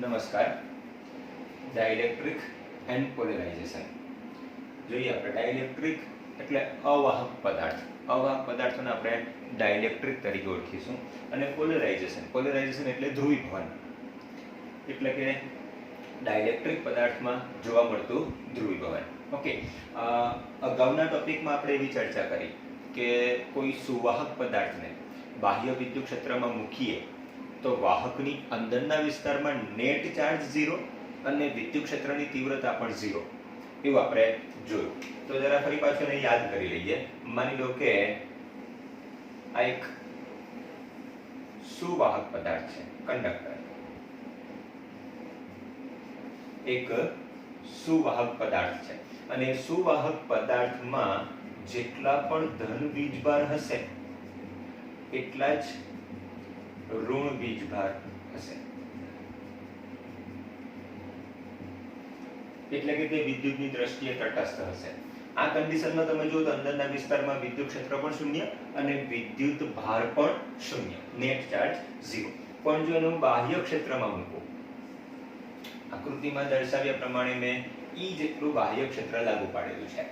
નમસ્કાર. Dielectric and polarisation જોઈએ આપણે. ડાઇલેક્ટ્રિક એટલે અવાહક પદાર્થ. અવાહક પદાર્થોને આપણે ડાઇલેક્ટ્રિક તરીકે ઓળખીશું. અને પોલરાઇઝેશન એટલે ધ્રુવીભવન. એટલે કે ડાઇલેક્ટ્રિક પદાર્થમાં જોવા મળતું ધ્રુવીભવન. ઓકે, અગાઉના ટોપિકમાં આપણે એવી ચર્ચા કરી કે કોઈ સુવાહક પદાર્થને બાહ્ય વિદ્યુત ક્ષેત્રમાં મૂકીએ તો વાહકની અંદરના વિસ્તારમાં નેટ ચાર્જ 0 અને વિદ્યુત ક્ષેત્રની તીવ્રતા પણ 0 એવું આપણે જોયું. તો જરા ફરી પાછું એને યાદ કરી લઈએ. માની લો કે આ એક સુવાહક પદાર્થ છે, કંડક્ટર. એક સુવાહક પદાર્થ છે અને સુવાહક પદાર્થમાં જેટલા પણ ધન વીજભાર હશે એટલા જ ઋણ વીજભાર હશે. એટલે કે તે વિદ્યુતની દ્રષ્ટિએ તટસ્થ હશે. આ કન્ડિશનમાં તમે જુઓ તો અંદરના વિસ્તારમાં વિદ્યુત ક્ષેત્ર પણ શૂન્ય અને વિદ્યુત ભાર પણ શૂન્ય, નેટ ચાર્જ 0. પણ જો એનું બાહ્ય ક્ષેત્રમાં મૂકું, આકૃતિમાં દર્શાવ્યા પ્રમાણે મેં E જેટલું બાહ્ય ક્ષેત્ર લાગુ પાડેલું છે.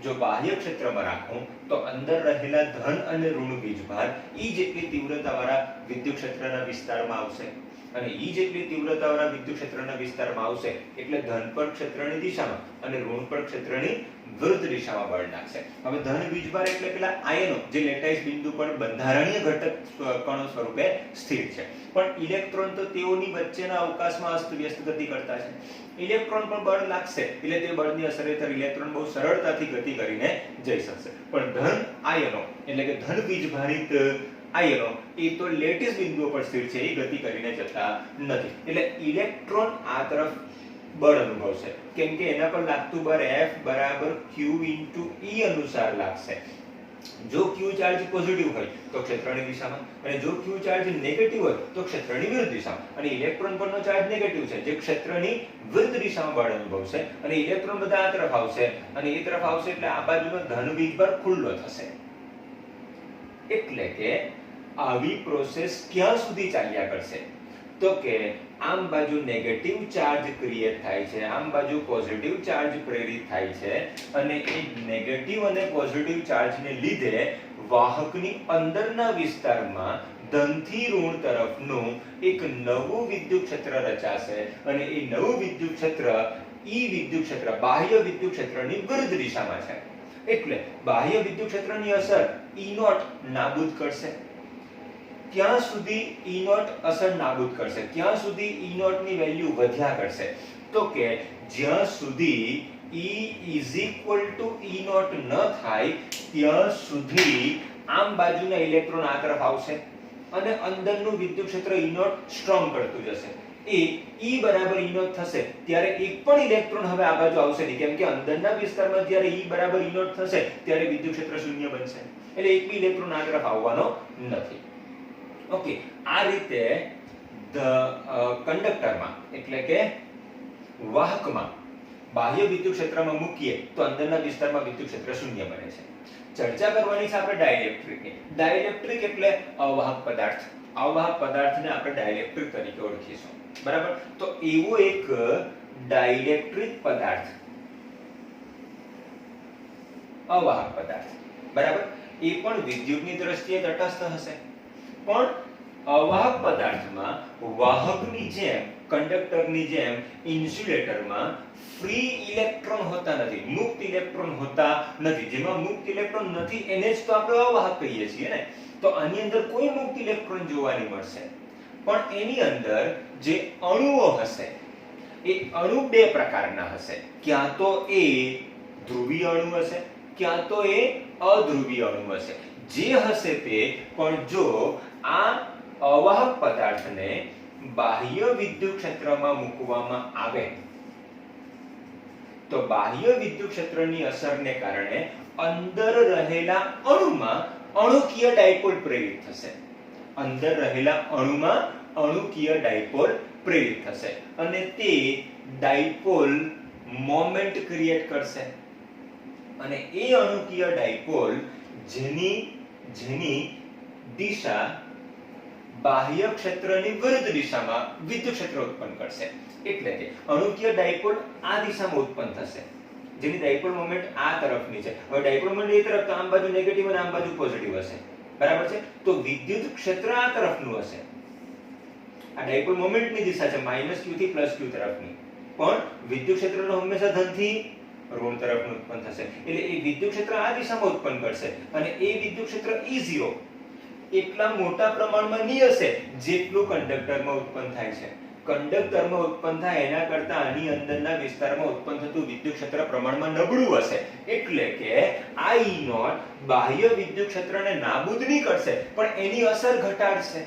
જો બાહ્ય ક્ષેત્રમાં રાખું તો અંદર રહેલા ધન અને ઋણ વીજભાર E જેટલી તીવ્રતાવાળા વિદ્યુત ક્ષેત્રના વિસ્તારમાં આવશે અને E જેટલી તીવ્રતાવાળા વિદ્યુત ક્ષેત્રના વિસ્તારમાં આવશે એટલે ધન પર ક્ષેત્રની દિશામાં અને ઋણ પર ક્ષેત્રની વિરુદ્ધ દિશામાં બળ નાખશે. હવે ધન વીજભાર એટલે પેલા આયનો જે લેટાઈસ બિંદુ પર બંધારણીય ઘટક કણો સ્વરૂપે સ્થિર છે. પણ ઇલેક્ટ્રોન તો તેઓની વચ્ચેના અવકાશમાં અસ્તવ્યસ્ત ગતિ કરતા છે. ઇલેક્ટ્રોન પણ બળ લાગશે એટલે તે બળની અસર હેઠળ ઇલેક્ટ્રોન બહુ સરળતાથી ગતિ કરીને જઈ શકશે. પણ ધન આયનો એટલે કે ધન વીજભારિત આયનો એ તો લેટિસ બિંદુઓ પર સ્થિર છે, એ ગતિ કરીને જતા નથી. એટલે ઇલેક્ટ્રોન આ તરફ બળ અનુભવશે કેમ કે એના પર લાગતું બળ F બરાબર Q * E અનુસાર લાગશે. જો Q ચાર્જ પોઝિટિવ હોય તો ક્ષેત્રની દિશામાં અને જો Q ચાર્જ નેગેટિવ હોય તો ક્ષેત્રની વિરુદ્ધ દિશામાં. અને ઇલેક્ટ્રોન પરનો ચાર્જ નેગેટિવ છે જે ક્ષેત્રની વિરુદ્ધ દિશામાં બળ અનુભવશે અને ઇલેક્ટ્રોન બધા આ તરફ આવશે અને એ તરફ આવશે એટલે આ બાજુનો ધન વીજભાર ખુલ્લો થશે. એટલે કે આવી પ્રોસેસ ક્યાં સુધી ચાલ્યા કરશે તો કે આમ બાજુ નેગેટિવ ચાર્જ ક્રિએટ થાય છે, આમ બાજુ પોઝિટિવ ચાર્જ પ્રેરિત થાય છે અને એ નેગેટિવ અને પોઝિટિવ ચાર્જને લીધે વાહકની અંદરના વિસ્તારમાં ધનથી ઋણ તરફનું એક નવું વિદ્યુત ક્ષેત્ર રચાશે અને એ નવું વિદ્યુત ક્ષેત્ર E વિદ્યુત ક્ષેત્ર બાહ્ય વિદ્યુત ક્ષેત્રની વિરુદ્ધ દિશામાં છે. એટલે બાહ્ય વિદ્યુત ક્ષેત્રની અસર E0 નાબૂદ કરશે. ક્યાં સુધી E0 અસર નાબૂદ કરશે, ક્યાં સુધી E0 ની વેલ્યુ વધ્યા કરશે તો કે જ્યાં સુધી E E0 ન થાય ત્યાં સુધી આમ બાજુના ઇલેક્ટ્રોન આ તરફ આવશે અને અંદરનું વિદ્યુત ક્ષેત્ર E0 સ્ટ્રોંગ કરતું જશે. એ E બરાબર E0 થશે ત્યારે એક પણ ઇલેક્ટ્રોન હવે આ બાજુ આવશે નહીં કેમ કે અંદરના વિસ્તારમાં જ્યારે E બરાબર E0 થશે ત્યારે વિદ્યુત ક્ષેત્ર શૂન્ય બનશે એટલે એક બી ઇલેક્ટ્રોન આ તરફ આવવાનો નથી. ઓકે, આ રીતે કંડક્ટરમાં એટલે કે વાહકમાં બાહ્ય વિદ્યુત ક્ષેત્રમાં મૂકીએ તો અંદરના વિસ્તારમાં વિદ્યુત ક્ષેત્ર શૂન્ય બને છે. ચર્ચા કરવાની છે આપણે ડાઇલેક્ટ્રિકની. ડાઇલેક્ટ્રિક એટલે અવાહક પદાર્થ. અવાહક પદાર્થને આપણે ડાઇલેક્ટ્રિક તરીકે ઓળખીશું. બરાબર? તો એવો એક ડાઇલેક્ટ્રિક પદાર્થ, અવાહક પદાર્થ, બરાબર, એ પણ વિદ્યુતની દ્રષ્ટિએ તટસ્થ હશે. પણ અવાહક પદાર્થમાં વાહકની જેમ, કંડક્ટરની જેમ ઇન્સ્યુલેટરમાં ફ્રી ઇલેક્ટ્રોન હોતા નથી, મુક્ત ઇલેક્ટ્રોન હોતા નથી. જેમાં મુક્ત ઇલેક્ટ્રોન નથી એને જ તો આપણે અવાહક કહીએ છીએ ને. તો આની અંદર કોઈ મુક્ત ઇલેક્ટ્રોન જોવા નહીં મળશે. પણ એની અંદર જે અણુઓ હશે એ અણુ બે પ્રકારના હશે. ક્યાં તો એ ધ્રુવીય અણુ હશે, ક્યાં તો એ અધ્રુવીય અણુ હશે. જે હશે તે પણ જો આ અવાહક પદાર્થને બાહ્ય વિદ્યુત ક્ષેત્રમાં મૂકવામાં આવે તો બાહ્ય વિદ્યુત ક્ષેત્રની અસરને કારણે અંદર રહેલા અણુમાં અણુકીય ડાયપોલ પ્રેરિત થશે. અંદર રહેલા અણુમાં અણુકીય ડાયપોલ પ્રેરિત થશે અને તે ડાયપોલ મોમેન્ટ ક્રિએટ કરશે અને એ અણુકીય ડાયપોલ જેની દિશા બાહ્ય ક્ષેત્રની વિરુદ્ધ દિશામાં વિદ્યુત ક્ષેત્ર ઉત્પન્ન કરશે. એટલે કે અણુકીય ડાયપોલ આ દિશામાં ઉત્પન્ન થશે, જેની ડાયપોલ મોમેન્ટ આ તરફની છે. હવે ડાયપોલ મોમેન્ટ એ તરફ, તો આમ બાજુ નેગેટિવ અને આમ બાજુ પોઝિટિવ હશે, બરાબર છે. તો વિદ્યુત ક્ષેત્ર આ તરફનું હશે. આ ડાયપોલ મોમેન્ટની દિશા છે -q થી +q તરફની, પણ વિદ્યુત ક્ષેત્રનો હંમેશા ધનથી ઋણ તરફનું ઉત્પન્ન થશે. એટલે એ વિદ્યુત ક્ષેત્ર આ દિશામાં ઉત્પન્ન કરશે અને એ વિદ્યુત ક્ષેત્ર E0 એટલા મોટા પ્રમાણમાં નહીં હશે જેટલું કંડક્ટરમાં ઉત્પન્ન થાય છે. કંડક્ટરમાં ઉત્પન્ન થાય એના કરતા આની અંદરના વિસ્તારમાં ઉત્પન્ન થતું વિદ્યુત ક્ષેત્ર પ્રમાણમાં નબળું હશે. એટલે કે આ E0 બાહ્ય વિદ્યુત ક્ષેત્રને નાબૂદ નહીં કરશે, પણ એની અસર ઘટાડશે.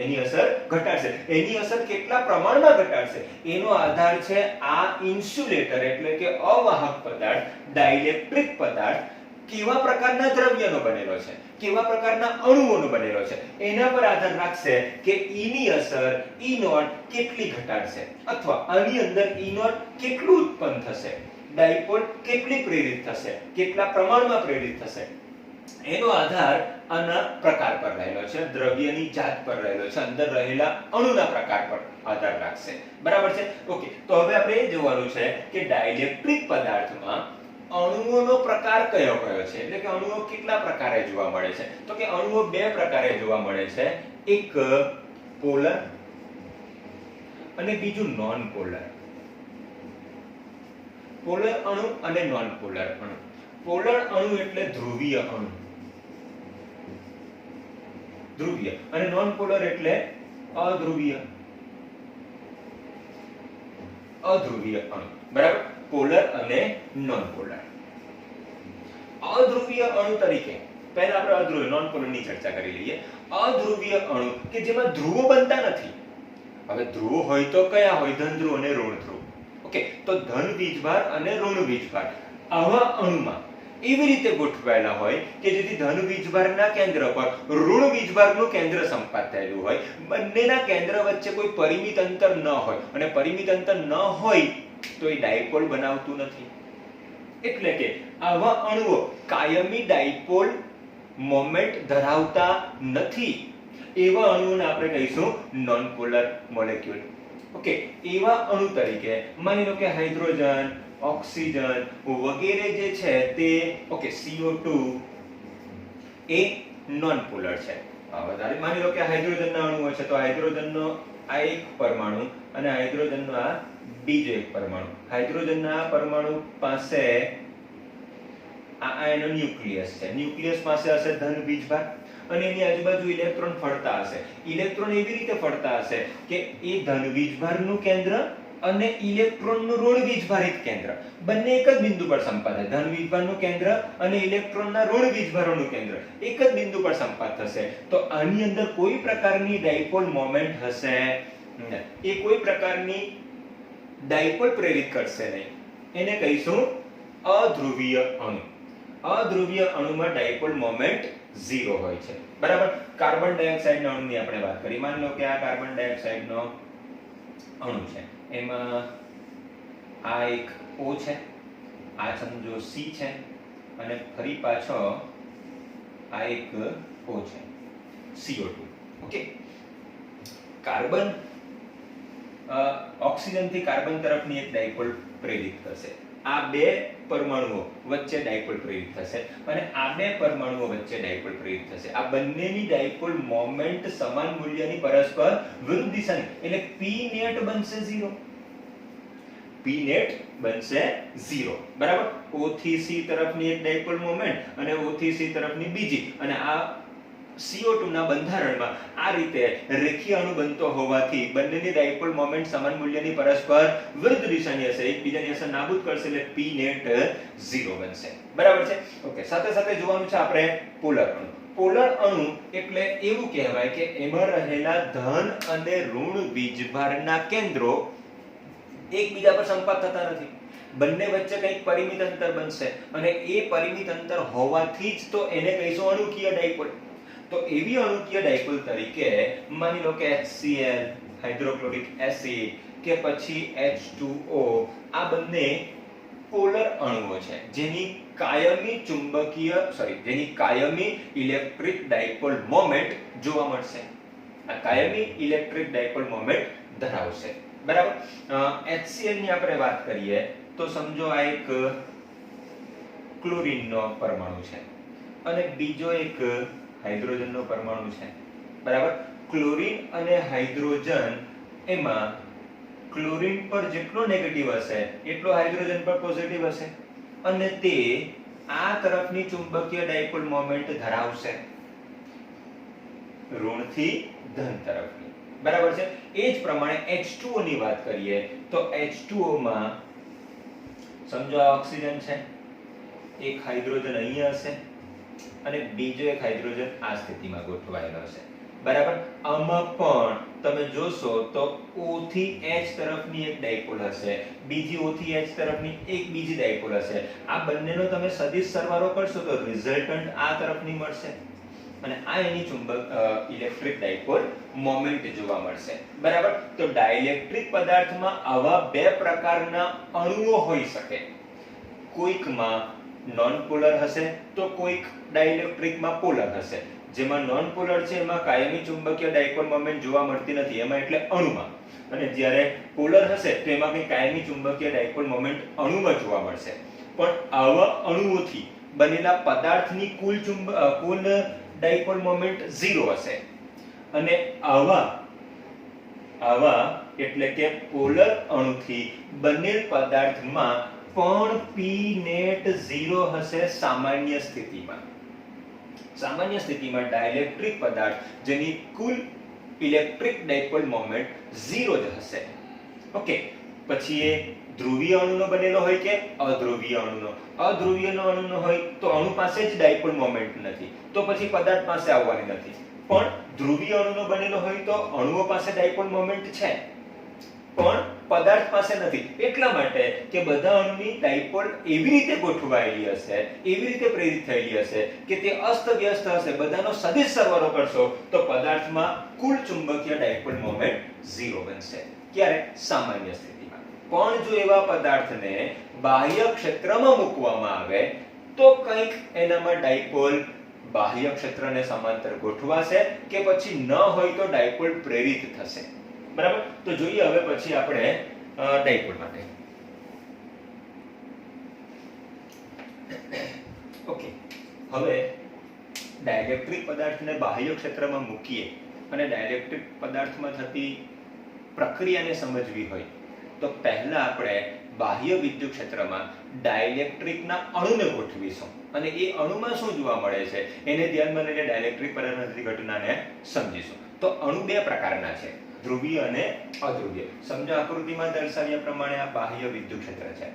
એની અસર કેટલા પ્રમાણમાં ઘટાડશે એનો આધાર છે આ ઇન્સ્યુલેટર એટલે કે અવાહક પદાર્થ, ડાઇલેક્ટ્રિક પદાર્થ કેવા પ્રકારના દ્રવ્યનો બનેલો છે, કેવા પ્રકારના અણુઓનો બનેલો છે, એના પર આધાર રાખશે કે E ની અસર E0 કેટલી ઘટાડશે, અથવા આની અંદર E0 કેટલું ઉત્પન્ન થશે, ડાયપોલ કેટલી પ્રેરિત થશે, કેટલા પ્રમાણમાં પ્રેરિત થશે. એનો આધાર આના પ્રકાર પર રહેલો છે, દ્રવ્યની જાત પર રહેલો છે, અંદર રહેલા અણુના પ્રકાર પર આધાર રાખશે. બરાબર છે? ઓકે. તો હવે આપણે એ જોવાનું છે કે ડાઇલેક્ટ્રિક પદાર્થમાં અણુઓનો પ્રકાર કયો છે, એટલે કે અણુઓ કેટલા પ્રકારે જોવા મળે છે. તો કે અણુઓ બે પ્રકારે જોવા મળે છે, એક પોલર અને બીજું નોન પોલર. પોલર અણુ અને નોન પોલર અણુ. પોલર અણુ એટલે ધ્રુવીય અણુ, ધ્રુવીય, અને નોન પોલર એટલે અધ્રુવીય અણુ. બરાબર? પોલર અને નોન પોલર. અધ્રુવીય અણુ તરીકે પહેલા આપણે અધ્રુવીય નોન પોલર ની ચર્ચા કરી લઈએ. અધ્રુવીય અણુ કે જેમાં ધ્રુવો બનતા નથી. હવે ધ્રુવો હોય તો કયા હોય? ધન ધ્રુવ અને ઋણ ધ્રુવ. ઓકે. તો ધન વીજભાર અને ઋણ વીજભાર આવા અણુમાં એવી રીતે ગોઠવાયેલા હોય કે જેથી ધન વીજભારના કેન્દ્ર પર ઋણ વીજભારનું કેન્દ્ર સંપાત થયેલું હોય, બંનેના કેન્દ્ર વચ્ચે કોઈ પરિમિત અંતર ન હોય, અને પરિમિત અંતર ન હોય તો એ ડાયપોલ બનાવતું નથી. એટલે કે આવા અણુઓ કાયમી ડાયપોલ મોમેન્ટ ધરાવતા નથી. એવા અણુઓને આપણે કહીશું નોન પોલર મોલેક્યુલ. ઓકે. એવા અણુ તરીકે માની લો કે હાઇડ્રોજન, ઓક્સિજન વગેરે જે છે તે ઓકે CO2 એ નોન પોલર છે. વધારે માની લો કે હાઇડ્રોજનના અણુઓ છે, તો હાઇડ્રોજનનો આ એક પરમાણુ અને હાઇડ્રોજનનો આ બીજો એક પરમાણુ. હાઇડ્રોજનના આ પરમાણુ પાસે આ એનો ન્યુક્લિયસ છે. ન્યુક્લિયસ પાસે હશે ધન વીજભાર અને એની આજુબાજુ ઇલેક્ટ્રોન ફરતા હશે. ઇલેક્ટ્રોન એવી રીતે ફરતા હશે કે એ ધન વીજભારનું કેન્દ્ર અને ઇલેક્ટ્રોનનું ઋણ વીજભારિત કેન્દ્ર બંને એક જ બિંદુ પર સંપાત થાય. ધન વીજભારનું કેન્દ્ર અને ઇલેક્ટ્રોનના ઋણ વીજભારોનું કેન્દ્ર એક જ બિંદુ પર સંપાત થશે. તો આની અંદર કોઈ પ્રકારની ડાયપોલ મોમેન્ટ હશે નહીં. એ કોઈ પ્રકારની ડાયપોલ પ્રેરિત કરશે નહીં. એને કહીશું અધ્રુવીય અણુ. અધ્રુવીય અણુમાં ડાયપોલ મોમેન્ટ 0 હોય છે. બરાબર? કાર્બન ડાયોક્સાઇડના અણુની આપણે વાત કરી. માની લો કે આ કાર્બન ડાયોક્સાઇડનો અણુ છે, એમાં આ એક O છે, આ સમજો C છે, અને ફરી પાછો આ એક O છે, CO2. ઓકે. કાર્બન ઓક્સિજન થી કાર્બન તરફની એક ડાયપોલ પ્રેરિત થશે. આ બે પરમાણુઓ વચ્ચે ડાયપોલ પ્રેરિત થશે અને આ બે પરમાણુઓ વચ્ચે ડાયપોલ પ્રેરિત થશે. આ બંનેની ડાયપોલ મોમેન્ટ સમાન મૂલ્યની પરસ્પર વિરુદ્ધ દિશાની, એટલે P નેટ બનશે 0. P નેટ બનશે 0. બરાબર? O થી C તરફની એક ડાયપોલ મોમેન્ટ અને O થી C તરફની બીજી, અને આ CO2 ના બંધારણમાં આ રીતે રેખીય અણુ બનતો હોવાથી બંનેની ડાયપોલ મોમેન્ટ સમાન મૂલ્યની પરસ્પર વિરુદ્ધ દિશાની હશે. એકબીજાની અસર નાબૂદ કરશે એટલે P નેટ 0 બનશે. બરાબર છે? ઓકે. સાથે સાથે જોવાનું છે આપણે પોલર અણુ. પોલર અણુ એટલે એવું કહેવાય કે એમાં રહેલા ધન અને ઋણ વીજભારના કેન્દ્રો એકબીજા પર સંપાત થતા નથી. બંને વચ્ચે કંઈક પરિમિત અંતર બનશે અને એ પરિમિત અંતર હોવાથી જ તો એને કહીશું અણુકીય ડાયપોલ. તો એવી અણુકીય ડાયપોલ તરીકે માની લો કે HCl, હાઇડ્રોક્લોરિક એસિડ કે પછી H2O આ બંને પોલર અણુઓ છે, જેની કાયમી ઇલેક્ટ્રિક ડાયપોલ મોમેન્ટ જોવા મળશે. આ કાયમી ઇલેક્ટ્રિક ડાયપોલ મોમેન્ટ ધરાવશે. બરાબર. HCl ની આપણે વાત કરીએ તો સમજો આ એક ક્લોરીનનો પરમાણુ છે અને બીજો એક હાઇડ્રોજનનો પરમાણુ છે. બરાબર. ક્લોરીન અને હાઇડ્રોજન, એમાં ક્લોરીન પર જેટલો નેગેટિવ હશે એટલો હાઇડ્રોજન પર પોઝિટિવ હશે અને તે આ તરફની ચુંબકીય ડાયપોલ મોમેન્ટ ધરાવશે, ઋણથી ધન તરફની. બરાબર છે. એ જ પ્રમાણે H2O ની વાત કરીએ તો H2O માં સમજો આ ઓક્સિજન છે, એક હાઇડ્રોજન અહીંયા હશે અને બીજો એક હાઇડ્રોજન આ સ્થિતિમાં ગોઠવાયેલો હશે. બરાબર. આમાં પણ તમે જોશો તો O થી H તરફની એક ડાયપોલ હશે, બીજી O થી H તરફની એક બીજી ડાયપોલ હશે. આ બંનેનો તમે સદિશ સરવાળો કરશો તો રિઝલ્ટન્ટ આ તરફની મળશે અને આ એની ઇલેક્ટ્રિક ડાયપોલ મોમેન્ટ જોવા મળશે. બરાબર. તો ડાઇલેક્ટ્રિક પદાર્થમાં આવા બે પ્રકારના અણુઓ હોઈ શકે. કોઈકમાં નોન પોલર હશે તો કોઈક ડાઇલેક્ટ્રિકમાં પોલર હશે. જેમાં નોન પોલર છે એમાં કાયમી ચુંબકીય ડાયપોલ મોમેન્ટ જોવા મળતી નથી, એમાં એટલે અણુમાં. અને જ્યારે પોલર હશે તો એમાં કંઈ કાયમી ચુંબકીય ડાયપોલ મોમેન્ટ અણુમાં જોવા મળશે. પણ આવા અણુઓથી બનેલા પદાર્થની કુલ ડાયપોલ મોમેન્ટ 0 હશે અને આવા એટલે કે પોલર અણુથી બનેલ પદાર્થમાં પણ P નેટ 0 હશે સામાન્ય સ્થિતિમાં. સામાન્ય સ્થિતિમાં ડાઇલેક્ટ્રિક પદાર્થ જેની કુલ ઇલેક્ટ્રિક ડાયપોલ મોમેન્ટ 0 જ હશે. ઓકે. પછી એ ધ્રુવીય અણુનો બનેલો હોય કે અધ્રુવીય અણુનો? અધ્રુવીય અણુનો હોય તો અણુ પાસે જ ડાયપોલ મોમેન્ટ નથી, તો પછી પદાર્થ પાસે આવવાની નથી. પણ ધ્રુવીય અણુનો બનેલો હોય તો અણુઓ પાસે ડાયપોલ મોમેન્ટ છે પણ પદાર્થ પાસે નથી. એટલા માટે કે બધા અણુની ડાયપોલ એવી રીતે ગોઠવાયેલી હશે, એવી રીતે પ્રેરિત થયેલી હશે કે તે અસ્તવ્યસ્ત હશે. બધાનો સદિશ સરવાળો કરશો તો પદાર્થમાં કુલ ચુંબકીય ડાયપોલ મોમેન્ટ 0 બનશે. ક્યારે? સામાન્ય સ્થિતિમાં. પણ જો એવા પદાર્થને બાહ્ય ક્ષેત્રમાં મૂકવામાં આવે તો કંઈક એનામાં ડાયપોલ બાહ્ય ક્ષેત્રને સમાંતર ગોઠવાશે કે પછી ન હોય તો ડાયપોલ પ્રેરિત થશે. બરાબર. તો જોઈએ હવે પછી આપણે ડાયપોલ માટે. ઓકે. હવે ડાઇલેક્ટ્રિક પદાર્થને બાહ્ય ક્ષેત્રમાં મૂકીએ અને ડાઇલેક્ટ્રિક પદાર્થમાં થતી પ્રક્રિયાને સમજવી હોય તો પહેલા આપણે બાહ્ય વિદ્યુત ક્ષેત્રમાં ડાઇલેક્ટ્રિકના અણુને ગોઠવીશું અને એ અણુમાં શું જોવા મળે છે એને ધ્યાનમાં લઈને ડાઇલેક્ટ્રિક પદાર્થની ઘટનાને સમજીશું. તો અણુ બે પ્રકારના છે, ધ્રુવીય અને અધ્રુવીય. સમજો આકૃતિમાં દર્શાવ્યા પ્રમાણે આ બાહ્ય વિદ્યુત ક્ષેત્ર છે.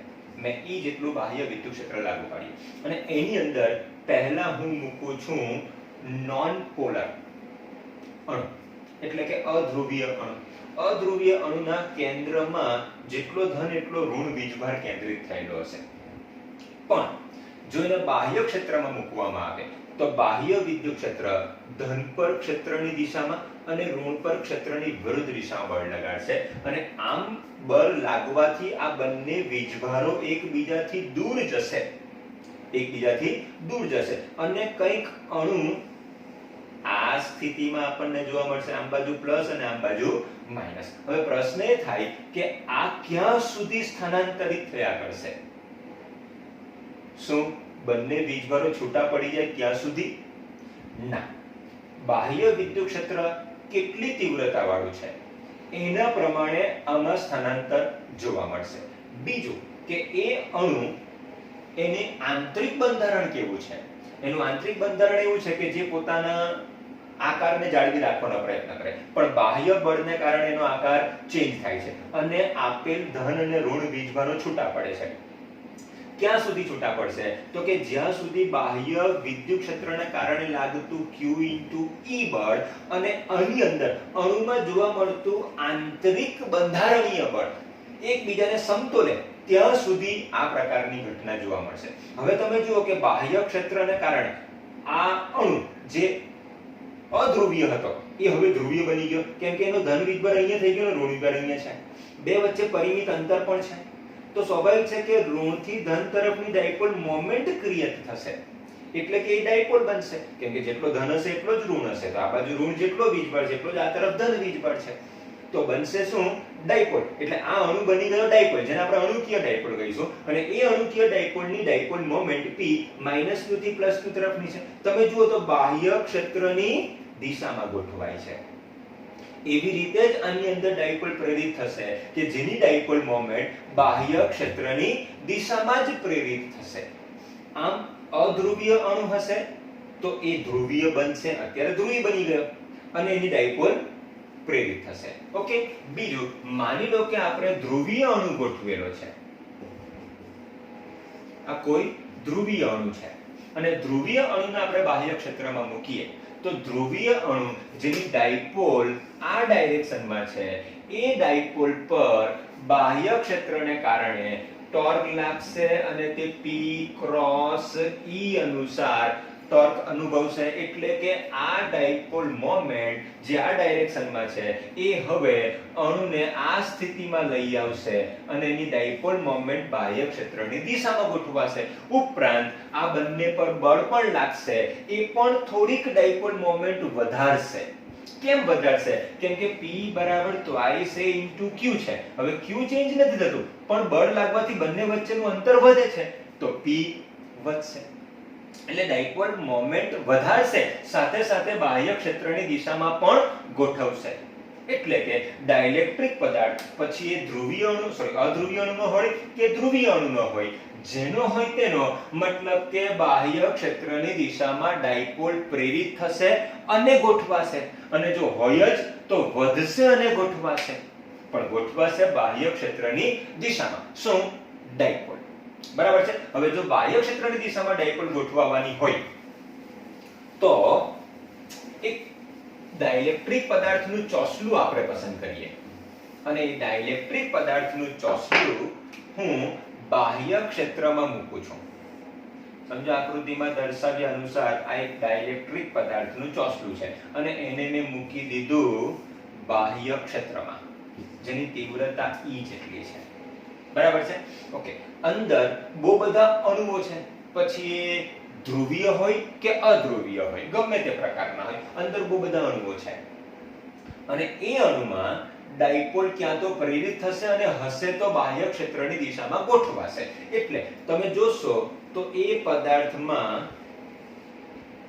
મેં E જેટલું બાહ્ય વિદ્યુત ક્ષેત્ર લાગુ પાડ્યું અને એની અંદર પહેલા હું મૂકું છું નોન પોલર અણુ એટલે કે અધ્રુવીય અણુ. અધ્રુવીય અણુના કેન્દ્રમાં જેટલો ધન એટલો ઋણ વીજભાર કેન્દ્રિત થયેલો હશે. પણ જો એને બાહ્ય ક્ષેત્રમાં મૂકવામાં આવે તો બાહ્ય વિદ્યુત ક્ષેત્ર ધન પર ક્ષેત્રની દિશામાં અને ઋણ પર ક્ષેત્રની વિરુદ્ધ દિશામાં બળ લગાડશે અને આમ બળ લાગવાથી આ બંને વીજભારો એકબીજાથી દૂર જશે અને કંઈક અણુ આ સ્થિતિમાં આપણને જોવા મળશે, આમ બાજુ પ્લસ અને આમ બાજુ માઈનસ. હવે પ્રશ્ન એ થાય કે આ ક્યાં સુધી સ્થાનાંતરિત થયા કરશે? શું બંને વીજભારો છૂટા પડી જાય ત્યાં સુધી? ના. બાહ્ય વિદ્યુત ક્ષેત્ર કેટલી તીવ્રતા વાળું છે એના પ્રમાણે આમાં સ્થાનાંતર જોવા મળશે. બીજું કે એ અણુ એની આંતરિક બંધારણ કેવું છે? એનું આંતરિક બંધારણ એવું છે કે જે પોતાના આકારને જાળવી રાખવાનો પ્રયત્ન કરે પણ બાહ્ય બળને કારણે એનો આકાર ચેન્જ થાય છે અને આપેલ ધન અને ઋણ વીજભારો છૂટા પડે છે. ક્યાં સુધી છૂટા પડશે? તો કે જ્યાં સુધી બાહ્ય વિદ્યુત ક્ષેત્રને કારણે લાગતું Q * E બળ અને આની અંદર અણુમાં જોવા મળતું આંતરિક બંધારણીય બળ એકબીજાને સમતોલે ત્યાં સુધી આ પ્રકારની ઘટના જોવા મળશે. હવે તમે જુઓ કે બાહ્ય ક્ષેત્રને કારણે આ અણુ જે અધ્રુવીય હતો એ હવે ધ્રુવીય બની ગયો કેમ કે એનો ધન વીજભાર અહીંયા થઈ ગયો અને ઋણ વીજભાર અહીંયા છે. બે વચ્ચે પરિમિત અંતર પણ છે તો સ્વાભાવિક છે કે ઋણથી ધન તરફની ડાયપોલ મોમેન્ટ ક્રિએટ થશે. એટલે કે એ ડાયપોલ બનશે, કેમ કે જેટલો ધન હશે એટલો જ ઋણ હશે, તો આ બાજુ ઋણ જેટલો વીજબળ છે એટલો જ આ તરફ ધન વીજબળ છે, તો બનશે શું? ડાયપોલ. એટલે આ અણુ બની ગયો ડાયપોલ, જેને આપણે અણુકીય ડાયપોલ કહીશું. અને એ અણુકીય ડાયપોલની ડાયપોલ મોમેન્ટ p -q થી +q તરફની છે. તમે જુઓ તો બાહ્ય ક્ષેત્રની દિશામાં ગોઠવાય છે. એવી રીતે જ આની અંદર ડાયપોલ પ્રેરિત થશે કે જેની ડાયપોલ મોમેન્ટ બાહ્ય ક્ષેત્રની દિશામાં જ પ્રેરિત થશે. આમ અધ્રુવીય અણુ હશે તો એ ધ્રુવીય બનશે, અત્યારે ધ્રુવી બની ગયો, અને એની ડાયપોલ પ્રેરિત થશે. ઓકે. બીજું, માની લો કે આપણે ધ્રુવીય અણુ ગોઠવેલો છે. આ કોઈ ધ્રુવીય અણુ છે અને ધ્રુવીય અણુને આપણે બાહ્ય ક્ષેત્રમાં મૂકીએ તો ધ્રુવીય અણુ જેની ડાયપોલ આ ડાયરેક્શનમાં છે, એ ડાયપોલ પર બાહ્ય ક્ષેત્રને કારણે ટોર્ક લાગશે અને તે p ક્રોસ e અનુસાર ટોર્ક અનુભવશે. એટલે કે આ ડાયપોલ મોમેન્ટ જે આ ડાયરેક્શનમાં છે એ હવે અણુને આ સ્થિતિમાં લઈ આવશે અને એની ડાયપોલ મોમેન્ટ બાહ્ય ક્ષેત્રની દિશામાં ગોઠવાશે. ઉપરાંત આ બંને પર બળ પણ લાગશે, એ પણ થોડીક ડાયપોલ મોમેન્ટ વધારશે. કેમ વધારશે? કેમ કે p બરાબર twice a into q છે. હવે q ચેન્જ નથી થતું, પણ બળ લાગવાથી બંને વચ્ચેનું અંતર વધે છે, તો p વધશે. એટલે ડાયપોલ મોમેન્ટ વધારશે, સાથે સાથે બાહ્ય ક્ષેત્રની દિશામાં પણ ગોઠવશે. એટલે કે ડાઇલેક્ટ્રિક પદાર્થ પછી એ ધ્રુવીય અણુ અધ્રુવીય અણુનો હોય કે ધ્રુવીય અણુનો હોય, જેનો હોય તેનો મતલબ કે બાહ્ય ક્ષેત્રની દિશામાં ડાયપોલ પ્રેરિત થશે અને ગોઠવાશે. અને જો હોય જ તો વધશે અને ગોઠવાશે, પણ ગોઠવાશે બાહ્ય ક્ષેત્રની દિશામાં. શું? ડાયપોલ. બરાબર છે. હવે જો બાહ્ય ક્ષેત્રની દિશામાં ડાયપોલ ગોઠવવાની હોય તો એક ડાઇલેક્ટ્રિક પદાર્થનું ચોસલું આપણે પસંદ કરીએ, અને એ ડાઇલેક્ટ્રિક પદાર્થનું ચોસલું હું બાહ્ય ક્ષેત્રમાં મૂકું છું. સમજો આકૃતિમાં દર્શાવ્યા અનુસાર આ એક ડાઇલેક્ટ્રિક પદાર્થનું ચોસલું છે અને એને મેં મૂકી દીધું બાહ્ય ક્ષેત્રમાં, જેની તીવ્રતા E જેટલી છે. બરાબર છે. ઓકે. અંદર બહુ બધા અણુઓ છે, પછી એ ધ્રુવીય હોય કે અધ્રુવીય હોય, ગમે તે પ્રકારના હોય, અંદર બહુ બધા અણુઓ છે અને એ અણુમાં ડાયપોલ ક્યાં તો પ્રેરિત થશે અને હશે તો બાહ્ય ક્ષેત્રની દિશામાં ગોઠવાશે. એટલે તમે જોશો તો એ પદાર્થમાં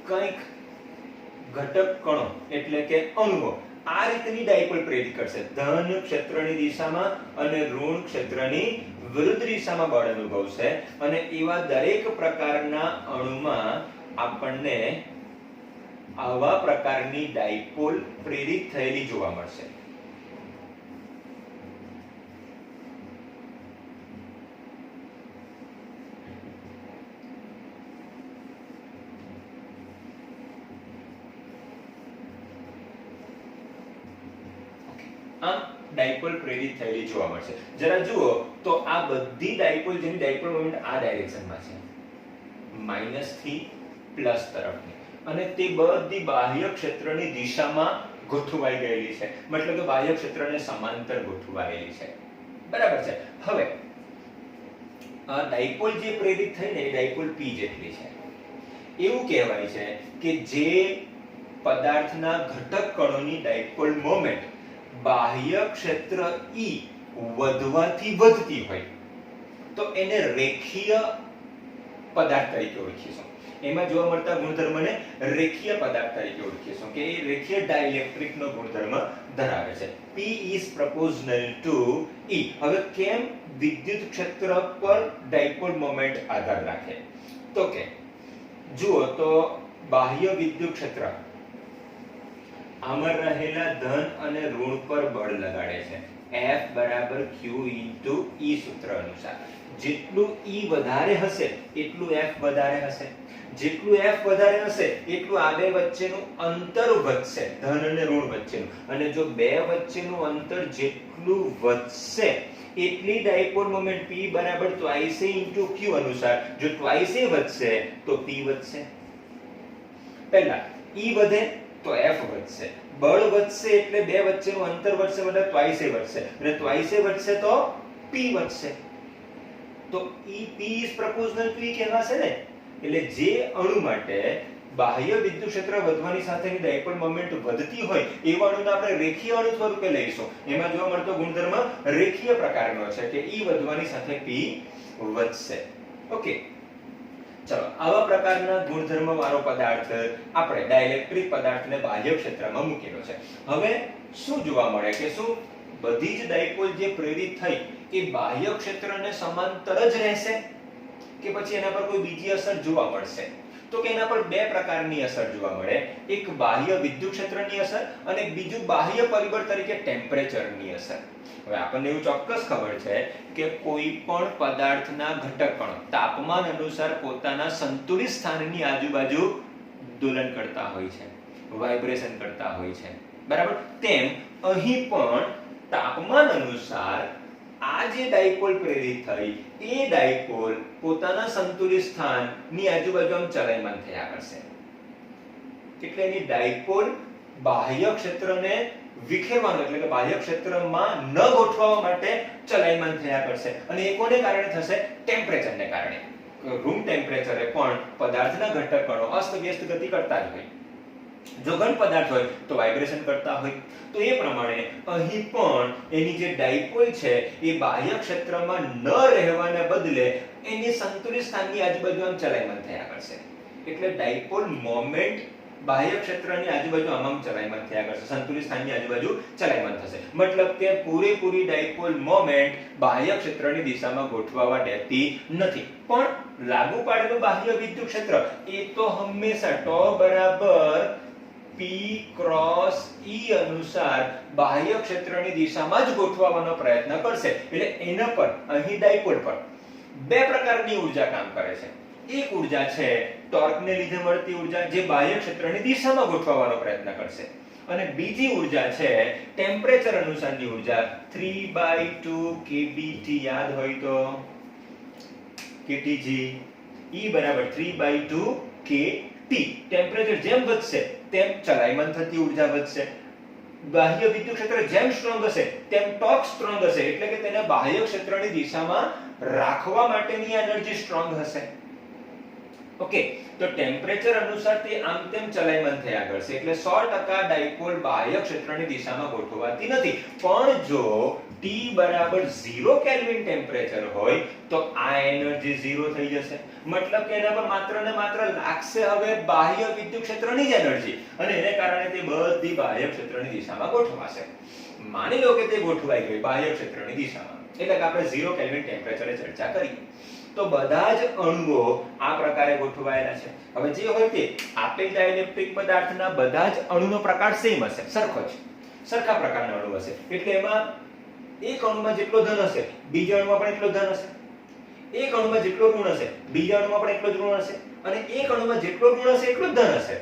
કંઈક ઘટક કણો એટલે કે અણુઓ આ રીતની ડાયપોલ પ્રેરિત કરશે, ધન ક્ષેત્રની દિશામાં અને ઋણ ક્ષેત્રની વિરુદ્ધ દિશામાં બળ અનુભવશે. અને એવા દરેક પ્રકારના અણુમાં આપણને આવા પ્રકારની ડાયપોલ પ્રેરિત થયેલી જોવા મળશે. આમ ડાયપોલ પ્રેરિત થયેલી જોવા મળશે. જરા જુઓ તો આ બધી ડાયપોલ જેની ડાયપોલ મોમેન્ટ આ ડાયરેક્શનમાં છે, માઈનસ થી પ્લસ તરફની, અને તે બધી બાહ્ય ક્ષેત્રની દિશામાં ગોઠવાઈ ગયેલી છે, મતલબ કે બાહ્ય ક્ષેત્રને સમાંતર ગોઠવાયેલી છે. બરાબર છે. હવે આ ડાયપોલ જે પ્રેરિત થઈને એ ડાયપોલ p જેટલી છે. એવું કહેવાય છે કે જે પદાર્થના ઘટક કણોની ડાયપોલ મોમેન્ટ બાહ્ય ક્ષેત્ર E વધવાથી વધતી હોય તો એને રેખીય પદાર્થ તરીકે ઓળખીશું. એમાં જોવા મળતા ગુણધર્મને રેખીય પદાર્થ તરીકે ઓળખીશું કે એ રેખીય ડાઇલેક્ટ્રિકનો ગુણધર્મ ધરાવે છે. P is proportional to E. હવે કેમ વિદ્યુત ક્ષેત્ર પર ડાયપોલ મોમેન્ટ આધાર રાખે? તો કે જુઓ તો બાહ્ય વિદ્યુત ક્ષેત્ર આમાં રહેલા ધન અને ઋણ પર બળ લગાડે છે. F બરાબર Q into E સૂત્ર અનુસાર જેટલું E વધારે હશે એટલું F વધારે હશે, જેટલું F વધારે હશે એટલું આ બે વચ્ચેનું અંતર વધશે, ધન અને ઋણ વચ્ચેનું, અને જો બે વચ્ચેનું અંતર જેટલું વધશે એટલી ડાયપોલ મોમેન્ટ P બરાબર twice a into Q અનુસાર જો twice a વધશે તો P વધશે. પહેલા E વધે તો F વધશે, બળ વધશે એટલે બે વચ્ચેનું અંતર વધશે મતલબ twice a વધશે, અને twice a વધશે તો P વધશે. તો P is proportional to E કહેવાશે ને. એટલે જે અણુ માટે બાહ્ય વિદ્યુત ક્ષેત્ર વધવાની સાથેની ડાયપોલ મોમેન્ટ વધતી હોય એવા અણુને આપણે રેખીય અણુ સ્વરૂપે લઈશું. એમાં જોવા મળતો ગુણધર્મ રેખીય પ્રકારનો છે કે E વધવાની સાથે P વધશે. ઓકે, ચલો આવા પ્રકારના ગુણધર્મ વાળો પદાર્થ આપણે ડાઇલેક્ટ્રિક પદાર્થને બાહ્ય ક્ષેત્રમાં મૂકેલો છે. હવે શું જોવા મળે કે શું બધી જ ડાયપોલ જે પ્રેરિત થઈ એ બાહ્ય ક્ષેત્રને સમાંતર જ રહેશે કે પછી એના પર કોઈ બીજી અસર જોવા મળશે? તો કે એના પર બે પ્રકારની અસર જોવા મળે. એક બાહ્ય વિદ્યુત ક્ષેત્રની અસર અને બીજું બાહ્ય પરિબળ તરીકે ટેમ્પરેચરની અસર. હવે આપણને એવું ચોક્કસ ખબર છે કે કોઈ પણ પદાર્થના ઘટકકણો તાપમાન અનુસાર પોતાના સંતુલિત સ્થાનની આજુબાજુ દોલન કરતા હોય છે, વાઇબ્રેશન કરતા હોય છે, બરાબર? તેમ અહીં પણ તાપમાન અનુસાર આ જે ડાયપોલ પ્રેરિત થઈ એ ડાયપોલ પોતાના સંતુલિત સ્થાનની આજુબાજુ આમ ચલાયમાન થયા કરશે. એટલે એની ડાયપોલ બાહ્ય ક્ષેત્રને વિખેરવાનું એટલે કે બાહ્ય ક્ષેત્રમાં ન ગોઠવવા માટે ચલાયમાન થયા કરશે. અને એ કોને કારણે થશે? ટેમ્પરેચરને કારણે. રૂમ ટેમ્પરેચરે પણ પદાર્થના ઘટકકણો અસ્તવ્યસ્ત ગતિ કરતા જ હોય. જો ઘન પદાર્થ હોય તો વાઇબ્રેશન કરતા હોય. તો એ પ્રમાણે અહીં પણ એની જે ડાયપોલ છે એ બાહ્ય ક્ષેત્રમાં ન રહેવાને બદલે એની સંતુલિત સ્થાનની આજુબાજુ આમ ચલાયમાન થયા કરશે. એટલે ડાયપોલ મોમેન્ટ બાહ્ય ક્ષેત્રની આજુબાજુ આમ ચલાયમાન થયા કરશે, સંતુલિત સ્થાનની આજુબાજુ ચલાયમાન થશે. મતલબ કે પૂરેપૂરી ડાયપોલ મોમેન્ટ બાહ્ય ક્ષેત્રની દિશામાં ગોઠવાવા દેતી નથી. પણ લાગુ પાડેલું બાહ્ય વિદ્યુત ક્ષેત્ર એ તો હંમેશા τ બરાબર P ક્રોસ E અનુસાર બાહ્ય ક્ષેત્રની દિશામાં જ ગોઠવવાનો પ્રયત્ન કરશે. એટલે એના પર અહીં ડાયપોલ પર બે પ્રકારની ઊર્જા કામ કરે છે. એક ઊર્જા છે ટોર્કને લીધે મળતી ઊર્જા જે બાહ્ય ક્ષેત્રની દિશામાં ગોઠવવાનો પ્રયત્ન કરશે, અને બીજી ઊર્જા છે ટેમ્પરેચર અનુસારની ઊર્જા 3/2 kBT. યાદ હોય તો kTg E બરાબર 3/2 kT. ટેમ્પરેચર જેમ વધશે તેમ ચલાયમાન થતી ઊર્જા વધશે. બાહ્ય વિદ્યુત ક્ષેત્ર જેમ સ્ટ્રોંગ હશે તેમ ટોર્ક સ્ટ્રોંગ હશે. એટલે કે તેને બાહ્ય ક્ષેત્રની દિશામાં રાખવા માટેની એનર્જી સ્ટ્રોંગ હશે. ઓકે, તો ટેમ્પરેચર અનુસાર તે આમ તેમ ચલાયમાન થયા કરશે. એટલે 100% ડાયપોલ બાહ્ય ક્ષેત્રની દિશામાં ગોઠવાતી નથી. પણ જો T બરાબર 0 કેલ્વિન ટેમ્પરેચર હોય તો આ એનર્જી 0 થઈ જશે. મતલબ કે એના પર માત્ર ને માત્ર લાગશે હવે બાહ્ય વિદ્યુત ક્ષેત્રની જ એનર્જી, અને એને કારણે તે બધી બાહ્ય ક્ષેત્રની દિશામાં ગોઠવાશે. માની લો કે તે ગોઠવાઈ ગઈ બાહ્ય ક્ષેત્રની દિશામાં, એટલે કે આપણે 0 કેલ્વિન ટેમ્પરેચરે ચર્ચા કરી. તો બધા જ અણુઓ આ પ્રકારે ગોઠવાયેલા છે. હવે જે હોય તે આપેલ ડાઇલેક્ટ્રિક પદાર્થના બધા જ અણુનો પ્રકાર સેમ હશે, સરખો જ, સરખા પ્રકારના અણુ હશે. એટલે એમાં એક અણુમાં જેટલો ધન હશે બીજા અણુમાં પણ એટલો ધન હશે, એક અણુમાં જેટલો ઋણ હશે બીજા અણુમાં પણ એટલો જ ઋણ હશે, અને એક અણુમાં જેટલો ઋણ હશે એટલો જ ધન હશે.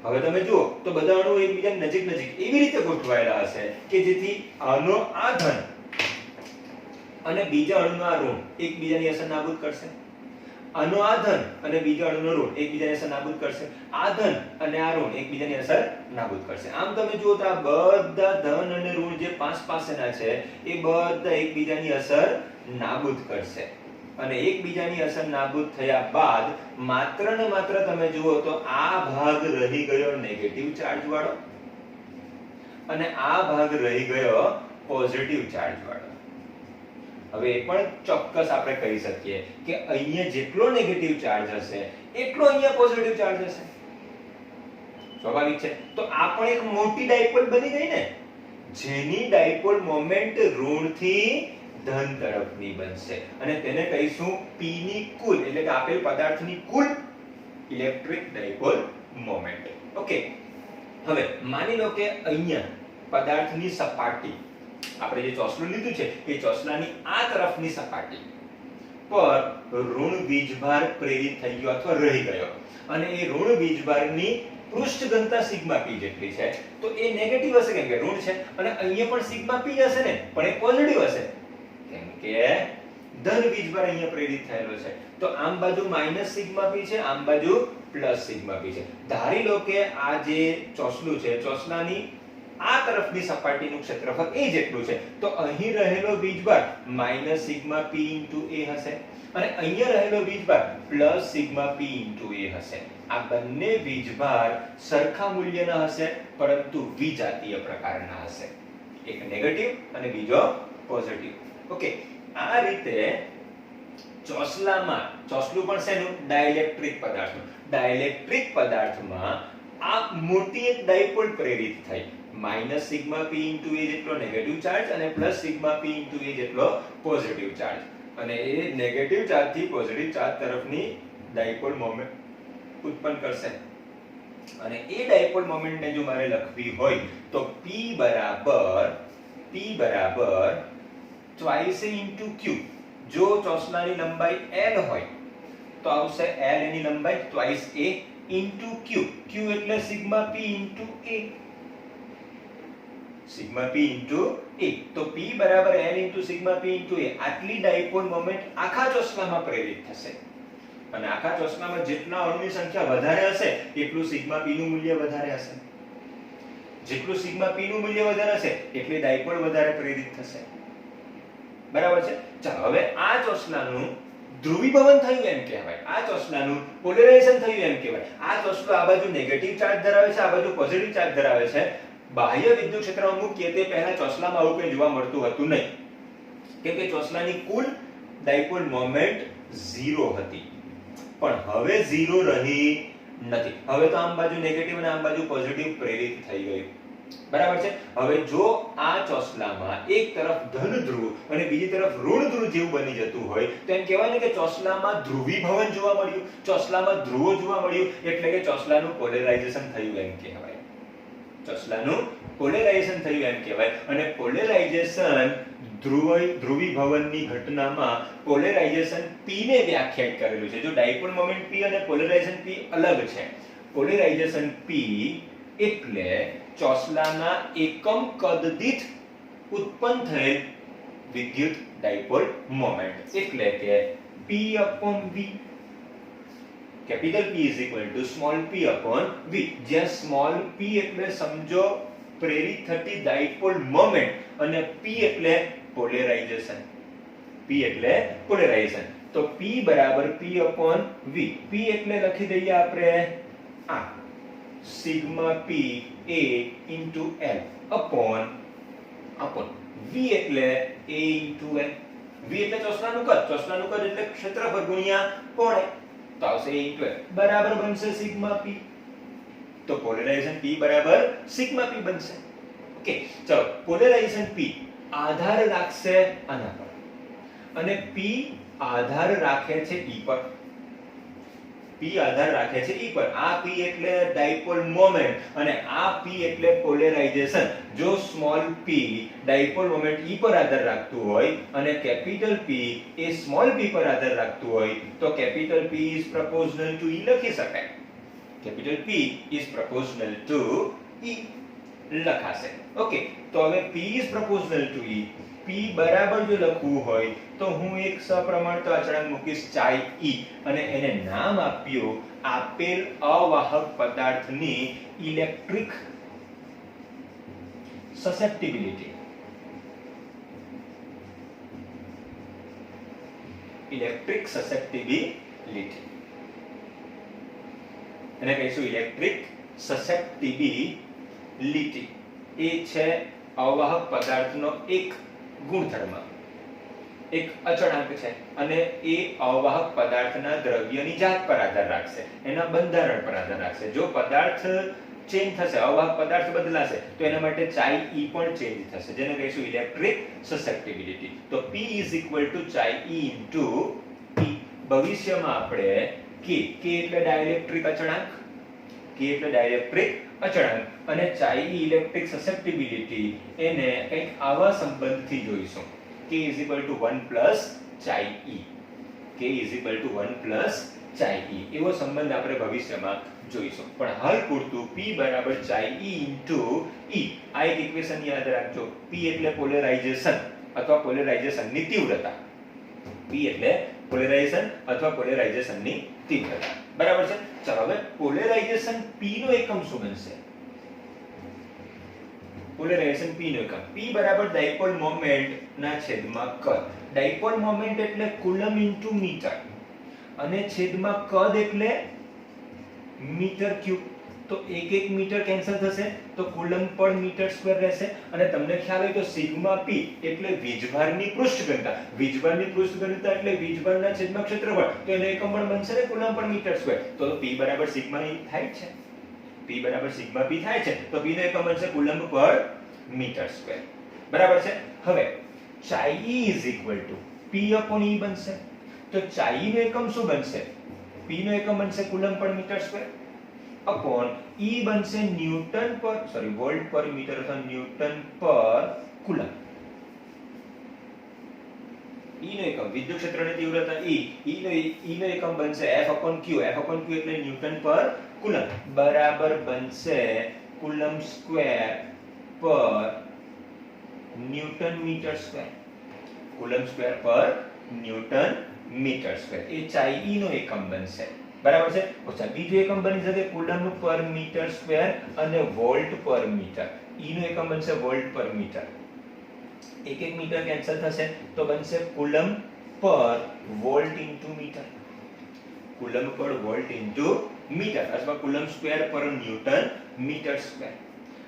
હવે તમે જુઓ તો બધા અણુઓ એકબીજાની નજીક નજીક એવી રીતે ગોઠવાયેલા હશે કે જેથી આનો આ ધન અને બીજા અણુનો આ ઋણ એકબીજાની અસર નાબૂદ કરશે. આનો આ ધન અને બીજા અણુનો ઋણ એકબીજાની અસર નાબૂદ કરશે. આ ધન અને આ ઋણ એકબીજાની અસર નાબૂદ કરશે. આમ તમે જુઓ તો આ બધા ધન અને ઋણ જે પાસેના છે એ બધા એકબીજાની અસર નાબૂદ કરશે. અને એકબીજાની અસર નાબૂદ થયા બાદ માત્ર ને માત્ર તમે જુઓ તો આ ભાગ રહી ગયો નેગેટિવ ચાર્જ વાળો અને આ ભાગ રહી ગયો પોઝિટિવ ચાર્જ વાળો. હવે એ પણ ચોક્કસ આપણે કહી શકીએ કે અહીંયા જેટલો નેગેટિવ ચાર્જ હશે એટલો અહીંયા પોઝિટિવ ચાર્જ હશે. સ્વાભાવિક છે. તો આ પણ એક મોટી ડાયપોલ બની ગઈ ને, જેની ડાયપોલ મોમેન્ટ ઋણથી ધન તરફની બનશે, અને તેને કહીશું P ની કુલ એટલે કે આપેલ પદાર્થની કુલ ઇલેક્ટ્રિક ડાયપોલ મોમેન્ટ. ઓકે, હવે માની લો કે અહીંયા પદાર્થની સપાટી આપણે જે ચોસલું લીધું છે એ ચોસલાની આ તરફની સપાટી પર ઋણ વીજભાર પ્રેરિત થઈ ગયો અથવા રહી ગયો, અને એ ઋણ વીજભારની પૃષ્ઠ ઘનતા સિગ્મા p જેટલી છે. તો એ નેગેટિવ હશે કેમ કે ઋણ છે, અને અહીંયા પણ સિગ્મા p હશે ને, પણ એ પોઝિટિવ હશે કેમ કે ધન વીજભાર અહીંયા પ્રેરિત થયેલો છે. તો આમ બાજુ માઈનસ સિગ્મા p છે, આમ બાજુ પ્લસ સિગ્મા p છે. ધારી લો કે આ જે ચોસલું છે ચોસલાની આ તરફની સપાટીનું ક્ષેત્રફળ a જેટલું છે તો અહીં રહેલો વીજભાર minus sigma p into a હશે અને અહીંયા રહેલો વીજભાર plus sigma p into a હશે. આ બંને વીજભાર સરખા મૂલ્યના હશે પરંતુ વિજાતીય પ્રકારના હશે. એક નેગેટિવ અને બીજો પોઝિટિવ. ઓકે, આ રીતે ચોસલું પણ શેનું? ડાઇલેક્ટ્રિક પદાર્થનું. ડાઇલેક્ટ્રિક પદાર્થમાં આ મોટી એક ડાયપોલ પ્રેરિત થઈ minus sigma p into a જેટલો નેગેટિવ ચાર્જ અને plus sigma p into a જેટલો પોઝિટિવ ચાર્જ, અને એ નેગેટિવ ચાર્જ થી પોઝિટિવ ચાર્જ તરફની ડાયપોલ મોમેન્ટ ઉત્પન્ન કરશે. અને એ ડાયપોલ મોમેન્ટને જો મારે લખવી હોય તો p બરાબર twice a into q. જો ચોસલાની લંબાઈ l હોય તો આવશે l એની લંબાઈ twice a into q. q એટલે sigma p into a. Sigma p into a. તો p બરાબર l into sigma p into a. આટલી ડાયપોલ મોમેન્ટ આખા ચોસલામાં પ્રેરિત થશે. અને આખા ચોસલામાં જેટલા અણુની સંખ્યા વધારે હશે એટલું સિગ્મા p નું મૂલ્ય વધારે હશે. જેટલું સિગ્મા p નું મૂલ્ય વધારે હશે એટલી ડાયપોલ વધારે પ્રેરિત થશે. બરાબર છે? ચાલો હવે આ ચોસલાનું ધ્રુવીભવન થયું એમ કહેવાય. આ ચોસલાનું પોલરાઇઝેશન થયું એમ કહેવાય. આ ચોસલો આ બાજુ નેગેટિવ ચાર્જ ધરાવે છે, આ બાજુ પોઝિટિવ ચાર્જ ધરાવે છે. બાહ્ય વિદ્યુત ક્ષેત્રમાં મૂકીએ તે પહેલા ચોસલામાં આવું કંઈ જોવા મળતું હતું નહીં, કેમ કે ચોસલાની કુલ ડાયપોલ મોમેન્ટ 0 હતી. પણ હવે 0 રહી નથી. હવે તો આમ બાજુ નેગેટિવ અને આમ બાજુ પોઝિટિવ પ્રેરિત થઈ ગયું. બરાબર છે? હવે જો આ ચોસલામાં એક તરફ ધન ધ્રુવ અને બીજી તરફ ઋણ ધ્રુવ જેવું બની જતું હોય તો એમ કહેવાય ને કે ચોસલામાં ધ્રુવીભવન જોવા મળ્યું, ચોસલામાં ધ્રુવો જોવા મળ્યું, એટલે કે ચોસલાનું પોલરાઇઝેશન થયું એમ કહેવાય. ચોસલાનું પોલરાઇઝેશન થયું એમ કહેવાય. અને પોલરાઇઝેશન ધ્રુવીભવનની ઘટનામાં પોલરાઇઝેશન p ને વ્યાખ્યાયિત કરેલું છે. જો ડાયપોલ મોમેન્ટ p અને પોલરાઇઝેશન p અલગ છે. પોલરાઇઝેશન p એટલે ચોસલાના એકમ કદ દીઠ ઉત્પન્ન થયેલ વિદ્યુત ડાયપોલ મોમેન્ટ, એટલે કે p/v. Capital P is equal to small p upon v. જ્યાં small p એટલે સમજો પ્રેરિત થતી ડાયપોલ મોમેન્ટ અને p એટલે પોલરાઇઝેશન. p એટલે પોલરાઇઝેશન. તો p બરાબર p upon v. p એટલે લખી દઈએ આપણે આ sigma p a into l upon v એટલે a into l. v એટલે ચોસલાનું કદ એટલે ક્ષેત્રફળ ગુણ્યા પહોળાઈ, તો આવશે a into l બરાબર બનશે સિગ્મા p. તો પોલરાઇઝેશન p બરાબર સિગ્મા p બનશે. ઓકે, ચલો પોલરાઇઝેશન p આધાર રાખશે આના પર અને p આધાર રાખે છે e પર. p આધાર રાખે છે e પર. આ p એટલે ડાયપોલ મોમેન્ટ અને આ p એટલે પોલરાઇઝેશન. જો small p dipole moment e પર આધાર રાખતું હોય અને કેપિટલ p એ સ્મોલ p પર આધાર રાખતું હોય તો capital p is proportional to e લખી શકાય. Capital p is proportional to e લખાશે. ઓકે, તો હવે p is proportional to e. p બરાબર જો લખવું હોય તો હું એક સપ્રમાણતા અચળાંક મૂકીશ chi e અને એને નામ આપ્યું આપેલ અવાહક પદાર્થની ઇલેક્ટ્રિક સસેપ્ટિબિલિટી. ઇલેક્ટ્રિક સસેપ્ટિબિલિટી એને કહીશું ઇલેક્ટ્રિક સસેપ્ટિબિલિટી. એ છે અવાહક પદાર્થનો એક ગુણધર્મ, એક અચળાંક છે અને એ અવાહક પદાર્થના દ્રવ્યની જાત પર આધાર રાખશે, એના બંધારણ પર આધાર રાખશે. જો પદાર્થ ચેન્જ થશે, અવાહક પદાર્થ બદલાશે તો એના માટે chi e પણ ચેન્જ થશે, જેને કહીશું ઇલેક્ટ્રિક સસેપ્ટિબિલિટી. તો p is equal to chi e into e. ભવિષ્યમાં આપણે k એટલે ડાઇલેક્ટ્રિક અચળાંક, k એટલે ડાઇલેક્ટ્રિક અચળાંક અને chi e ઇલેક્ટ્રિક સસેપ્ટિબિલિટી એને કંઈક આવા સંબંધથી જોઈશું. k is equal to 1 plus chi e. k is equal to 1 plus chi e. એવો સંબંધ આપણે ભવિષ્યમાં જોઈશું. પણ હાલ પૂરતું p બરાબર chi e into e. આ એક ઇક્વેશન યાદ રાખજો. p એટલે પોલરાઇઝેશન અથવા પોલરાઇઝેશનની તીવ્રતા. p એટલે પોલરાઇઝેશન અથવા પોલરાઇઝેશનની તીવ્રતા. બરાબર છે? ચાલો હવે પોલરાઇઝેશન p નો એકમ શું બનશે? પોલરાઇઝેશન p નો એકમ p બરાબર ડાયપોલ મોમેન્ટ ના છેદમાં કદ. ડાયપોલ મોમેન્ટ એટલે કુલમ ઇન્ટુ મીટર અને છેદમાં કદ એટલે મીટર ક્યુબ. તો એક એક મીટર કેન્સલ થશે તો કુલમ પર મીટર સ્ક્વેર રહેશે. અને તમને ખ્યાલ હોય તો સિગ્મા p એટલે વીજભારની પૃષ્ઠ ઘનતા. વીજભારની પૃષ્ઠ ઘનતા એટલે વીજભારના છેદમાં ક્ષેત્રફળ. તો એનો એકમ પણ બનશે ને કુલમ પર મીટર સ્ક્વેર. તો p બરાબર સિગ્મા e થાય છે. p બરાબર સિગ્મા p થાય છે. તો p નો એકમ બનશે કુલમ પર મીટર સ્ક્વેર. બરાબર છે. હવે chi e p/e બનશે. તો chi e નો એકમ શું બનશે? p નો એકમ બનશે કુલમ પર મીટર સ્ક્વેર अपॉन E બનશે ન્યૂટન પર વોલ્ટ પર મીટર અથવા ન્યૂટન પર કુલમ. E નો એકમ વિદ્યુત ક્ષેત્રની તીવ્રતા E નો એકમ બનશે F/Q. F/Q એટલે ન્યૂટન પર કુલમ બરાબર બનશે કુલમ સ્ક્વેર પર newton metre square. Coulomb square પર ન્યૂટન મીટર સ્ક્વેર એ chi E નો એકમ બનશે. બરાબર છે. ઓછા બીજો એકમ બની શકે કુલમ પર મીટર સ્ક્વેર અને વોલ્ટ પર મીટર. E નો એકમ બનશે વોલ્ટ પર મીટર. એક એક મીટર કેન્સલ થશે તો બનશે કુલમ પર વોલ્ટ ઇન્ટુ મીટર. કુલમ પર વોલ્ટ ઇન્ટુ મીટર અથવા કુલમ સ્ક્વેર પર ન્યૂટન મીટર સ્ક્વેર.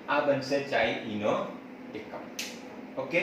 આ બનશે chi E નો એકમ. ઓકે.